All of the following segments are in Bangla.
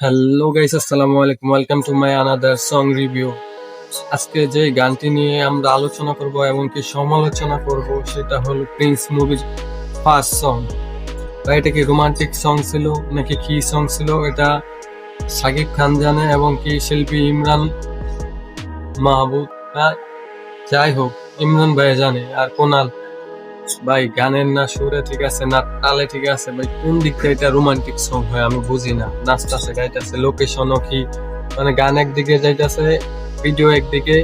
হ্যালো গাইস, আসসালামু আলাইকুম। Welcome to my another song review. আজকে যে গানটি নিয়ে আমরা আলোচনা করব এবং কি সমালোচনা করব সেটা হলো প্রিন্স মুভির ফার্স্ট সং। বা এটা কি রোমান্টিক সং ছিল নাকি কি সং ছিল, এটা সাকিব খান জানে এবং কি শিল্পী ইমরান মাহবুব, যাই হোক, ইমরান ভাই জানে। আর কোনাল ভাই গানের না সুরে ঠিক আছে না তালে ঠিক আছে ভাই, কোন দিক থেকে এটা রোমান্টিক সং হয় আমি বুঝি না। নাচতেছে গাইতেছে, লোকেশনও কি, মানে গান একদিকে যাইতেছে, ভিডিও একদিকে,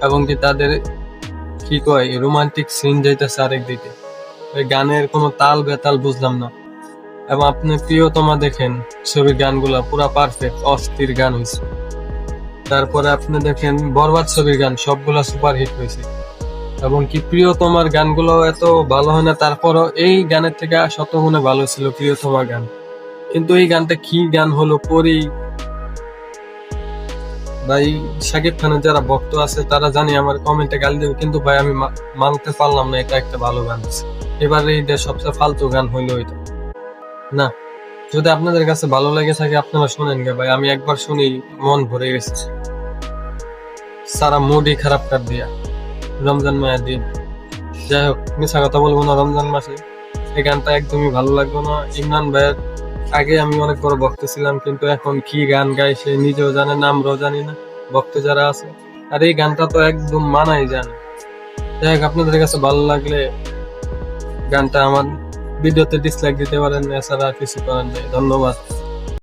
এবং কি তাদের কি কয় রোমান্টিক সিন যাইতেছে আরেকদিকে। ওই গানের কোনো তাল বেতাল বুঝলাম না। এবং আপনি প্রিয়তমা দেখেন, ছবির গানগুলা পুরা পারফেক্ট, অস্থির গান হয়েছে। তারপরে আপনি দেখেন বরবাদ ছবির গান সবগুলা সুপার হিট হয়েছে। এবং কি প্রিয়তমার গানগুলো এত ভালো হয় না, তারপরও এই গানের থেকে শতগুণে ভালো ছিল প্রিয়তমা গান। কিন্তু এই গানটা কি গান হলো পরি ভাই। শাকিব খানের যারা ভক্ত আছে তারা জানি আমার কমেন্টে গালি দেবে, কিন্তু ভাই আমি মানতে পারলাম না এটা একটা ভালো গান আছে। এবারে এই সবচেয়ে ফালতু গান হইলো এটা না। যদি আপনাদের কাছে ভালো লেগে থাকে আপনারা শোনেন গে ভাই, আমি একবার শুনি মন ভরে গেছে। সারা মুডই খারাপ কর দিয়া, রমজান মায়া দিন। যাই হোক, মিশা কথা বলবো না, রমজান মাসে এই গানটা একদমই ভালো লাগলো না। ইমরান ভাইয়ের আগে আমি অনেক বড় ভক্ত ছিলাম, কিন্তু এখন কি গান গায় সে নিজেও জানে না, আমরাও জানি না, ভক্ত যারা আছে। আর এই গানটা তো একদম মানাই জানে। যাই হোক, আপনাদের কাছে ভালো লাগলে গানটা আমার ভিডিওতে ডিসলাইক দিতে পারেন, এছাড়া আর কিছু করেন নাই। ধন্যবাদ।